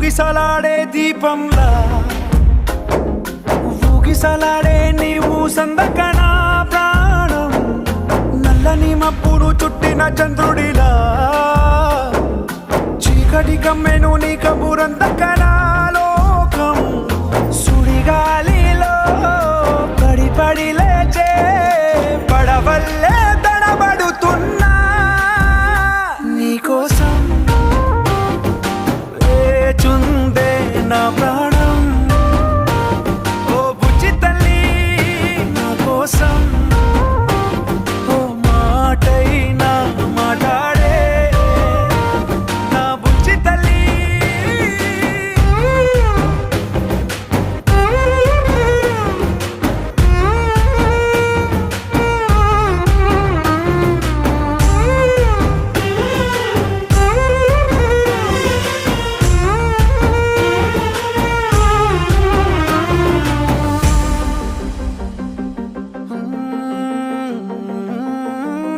ఊగిసలాడే దీపంలా ఊగిసలాడే నీవు సందకనా ప్రాణం నల్లని మబ్బును చుట్టిన చంద్రుడిలా చీకటి కమ్మెను నీ కబురందకనా లోకం సుడిగాలిలో పడి లేచే పడవల్లే తడబడుతున్నా నీకోసం వేచుందే నా ప్రాణం ఓ బుజ్జి తల్లి నా కోసం ఓ మాటైనా మాట్లాడే నా బుజ్జి తల్లి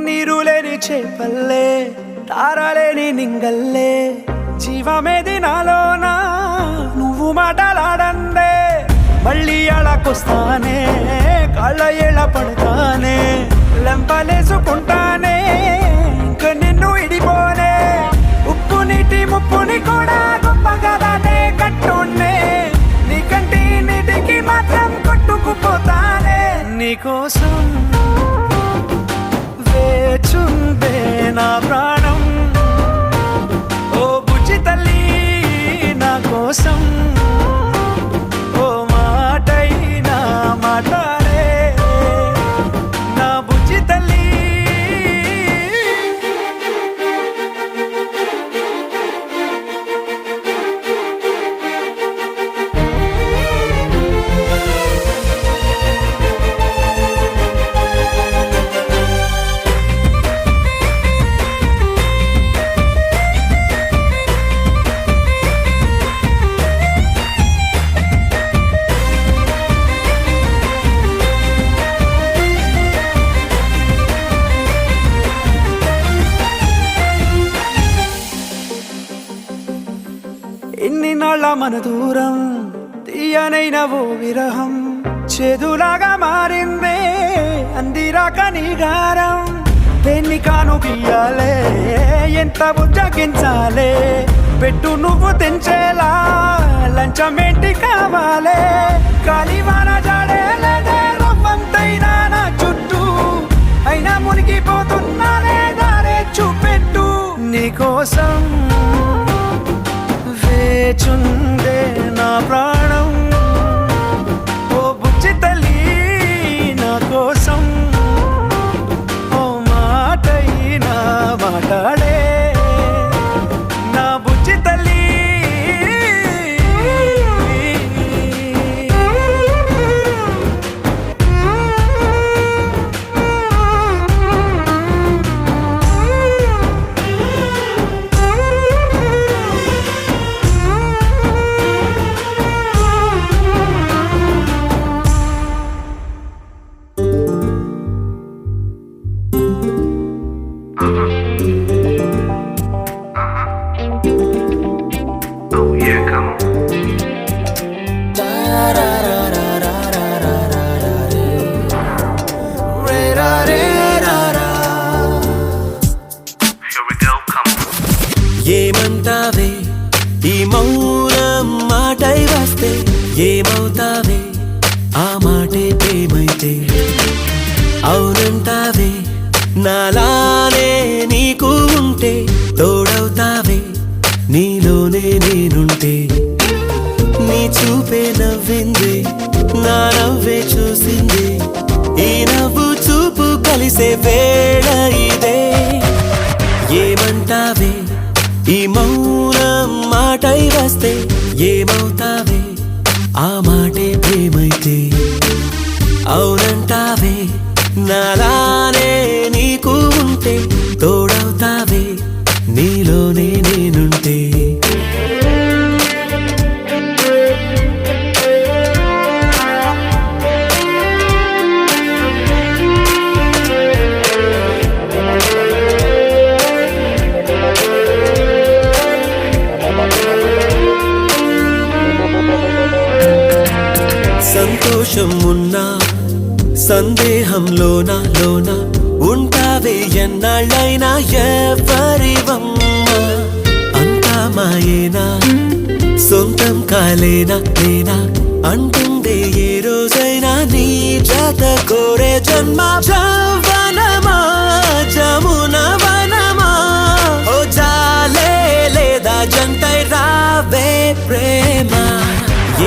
నీరులేని చేపల్లే తారలేని నింగల్లే జీవమేది నాలోనా నువ్వు మాటలాడందే మళ్ళీ అళకొస్తానే కాళ్ళ ఏళ్ళ పడతానే లెంపలేసుకుంటానే ఇంక నిన్ను ఇడిపోనే ఉప్పు నీటి ముప్పుని కూడా గొప్పగా దాటే కట్టునే నీ కంటి నీటికి మాత్రం కొట్టుకుపోతానే నీకోసం వేచుందే నా ప్రాణం ఓ బుజ్జి తల్లి నా కోసం ఓ మాటైనా మాట్లాడే నా బుజ్జి తల్లి ఎన్ని నాళ్ళ మన దూరం తీయనైన ఓ విరహం చేదులాగా మారిందే అందిరాక నీగారం దేన్ని కాను గీయాలే ఎంత బుజ్జగించాలే పెట్టు నువ్వు తెంచేలా లంచమేంటి కావాలే కాలివాన జాడేలేదే రవ్వంతైనా నా చుట్టూ అయినా మునిగిపోతున్నానే దారే చూపెట్టు నీకోసం వేచుందే నా ప్రాణం ఓ బుజ్జి తల్లి నా కోసం ఓ మాటైనా మాట్లాడే నా బుజ్జి తల్లి ఏమంటావే ఈ మౌనం మాటై వస్తే ఏమవుతావే ఆ మాటే ప్రేమైతే అవునంటావే నాలానే నీకు ఉంటే తోడవుతావే నీలోనే నేనుంటే నీ చూపే నవ్విందే నా నవ్వే చూసిందే ఈ నవ్వు చూపు కలిసే వేళ ఇదే ఏమంటావే ఈ మౌనం మాటై వస్తే ఏమవుతావే ఆ మాటే ప్రేమైతే అవునంటావే నాలానే నీకు ఉంటే తోడవుతావే నీలోనే నేనుంటే సంతోషం ఉన్నా సందేహంలోన లోన ఉంటావే ఎన్నాళ్ళైనా ఎవరివమ్మ అంతా మాయేనా సొంతం కాలేనా నేనా అంటుందే ఏ రోజైనా నీ జత కోరే జన్మ జవనమా జమున వనమా ఓ జాలే లేదా జంటై రావే ప్రేమ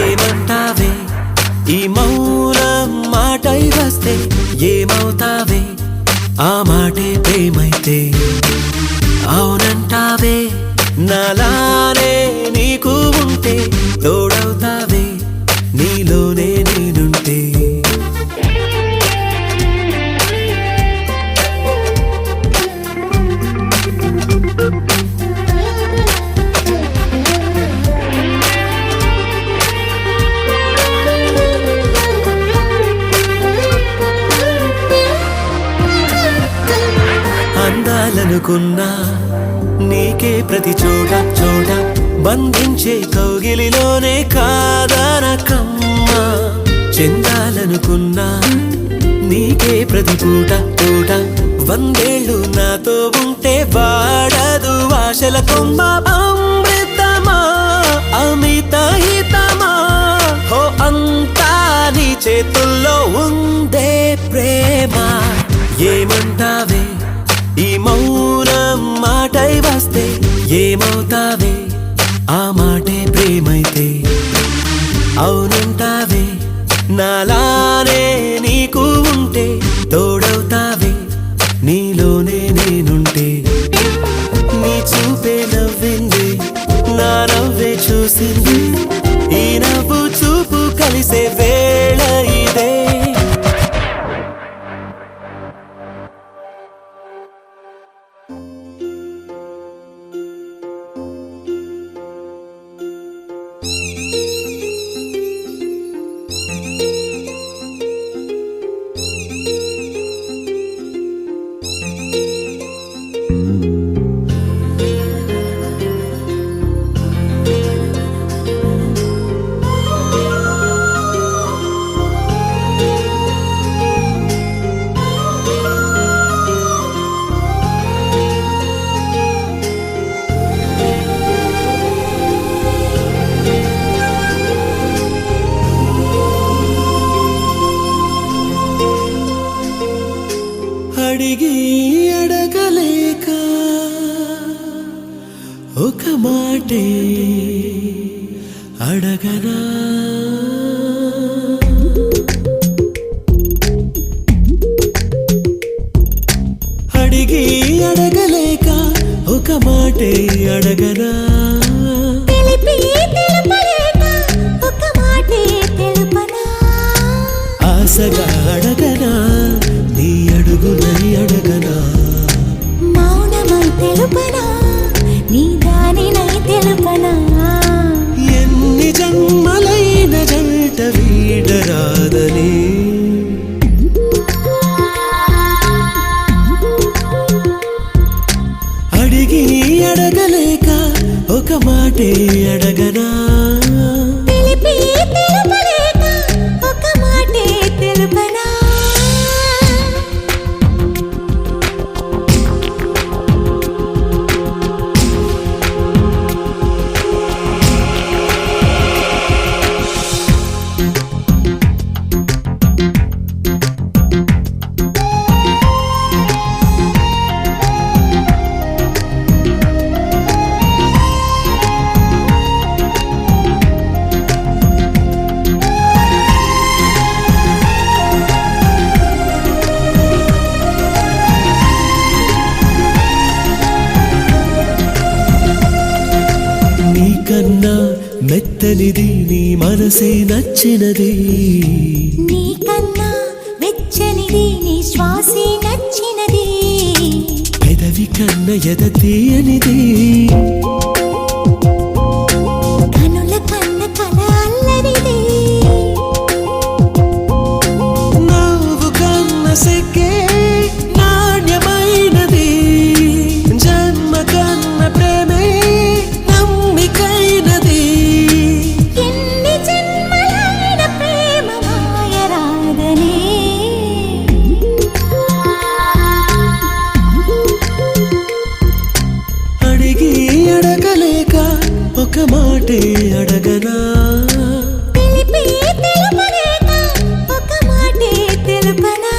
ఏమంటావే ఈ మౌనం మాటై వస్తే ఏమవుతావే ఆ మాటే ప్రేమైతే అవునంటావే నాలానే నీకు ఉంటే తోడవుతావే నీలోనే నేనుంటే అందాలనుకున్నా నీకే ప్రతి చోట చోట బంధించే కౌగిలిలోనే కాదనకమ్మా చెందాలనుకున్నా నీకే ప్రతి పూట పూట వందేళ్ళు నాతో ఉంటే వాడదు ఆశల కొమ్మ అమృతమా అమిత హితమా హో అంతా నీ చేతుల్లో ఉందే ప్రేమ ఏమంటావే ఈ మౌనం మాటై వస్తే ఏమవుతావే ఆ మాటే ప్రేమైతే అవునంటావే నాలానే నీకు ఉంటే తోడవుతావే నీలోనే నేనుంటే నీ చూపే నవ్వింది నా నవ్వే చూసింది ఈ నవ్వు చూపు కలిసే వేళ ఇదే అడిగి అడగలేక ఒక మాటే అడగనా అడిగి అడగలేక ఒక మాటే అడగనా ఆశగా అడగనా నీ అడుగునని అడగనా మౌనమై తెలుపనా నీ దానినై తెలుపనా ఎన్ని జన్మలైన జంట వీడరాదని అడిగి అడగలేక ఒక మాటే అడగనా ఒక మాటే తెలుపనా నీకన్నా మెత్తనిది నీ మనసే నచ్చినది నీకన్నా వెచ్చనిది నీ శ్వాసే నచ్చినది పెదవి కన్న ఎద తీయనిది కనుల కన్న కల అల్లరిది నవ్వు కన్న సెక్కే నాణ్యమైనది జన్మ కన్న ప్రేమే నమ్మికైనది ఎన్ని జన్మలైన ప్రేమ మాయ ఒక మాటే అడగనా తెలిపి తెలుపలేక ఒక మాటే తెలుపనా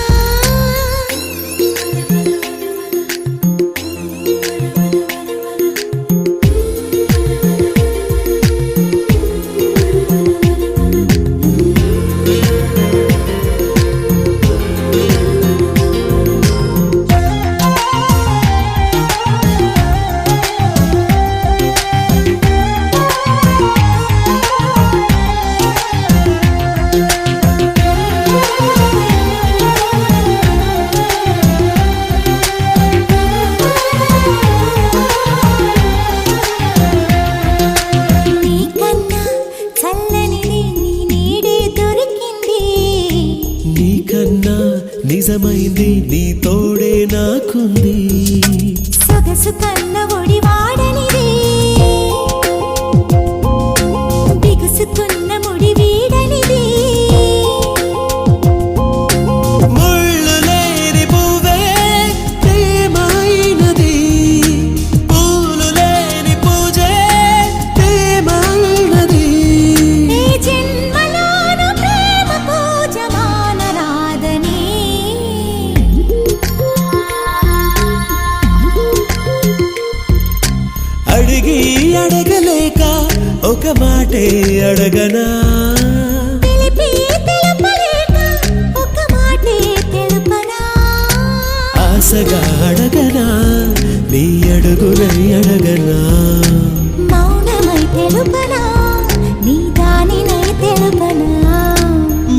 నీకన్నా చల్లనిది నీ నీడే దొరికింది నీకన్నా నిజమైంది నీ తోడే నాకుంది సొగసు కన్న ఒడి వాడనిది బిగుసుకున్న ముడి వీడనిది ముళ్ళు లేని పువ్వే ప్రేమైనది పూలు లేని పూజే ప్రేమైనది ఈ జన్మలోన ప్రేమ పూజ మానరాదని అడిగి అడగలేక ఒక మాటే అడగనా తెలిపి తెలుపలేక ఒక మాటే తెలుపనా ఆశగా అడగనా నీ అడుగునై అడగనా మౌనమై తెలుపనా నీ దానినై తెలుపనా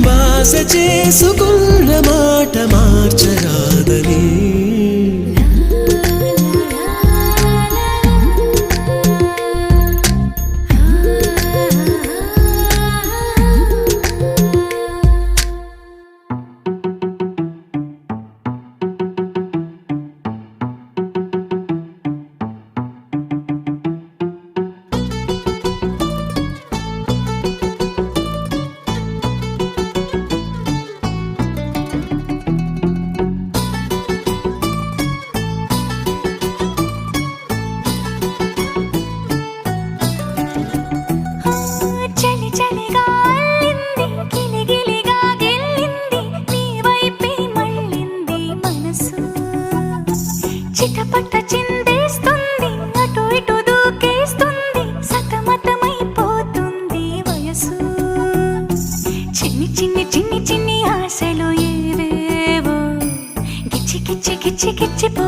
బాస చేసుకున్న మాట మార్చరాదని చలి చలిగా అల్లింది గిలిగిలిగా గెల్లింది నీ వైపే మళ్ళింది మనసు చిటపట చిందేస్తుంది అటు ఇటు దూకేస్తుంది సతమతమైపోతుంది వయసు చిన్ని చిన్ని చిన్ని చిన్ని ఆశలు ఏవేవో గిచ్చి గిచ్చి గిచ్చి గిచ్చిపోతున్నాయే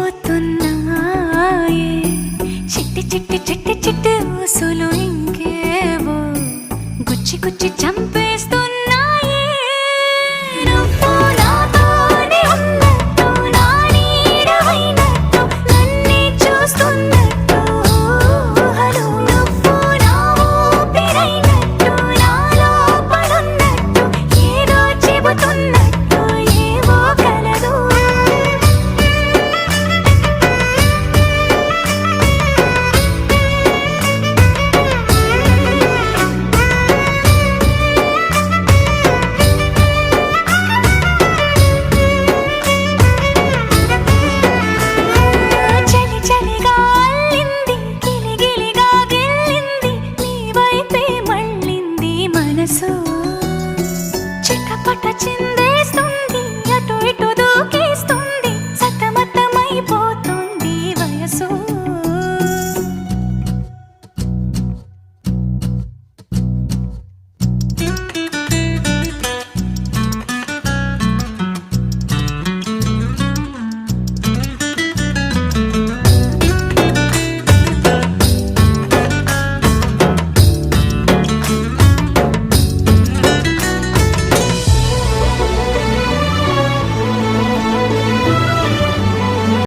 చిట్టి చిట్టి చిట్టి చిట్టి ఊసులు ఇంకేవో గుచ్చి గుచ్చి చంపేస్తున్నా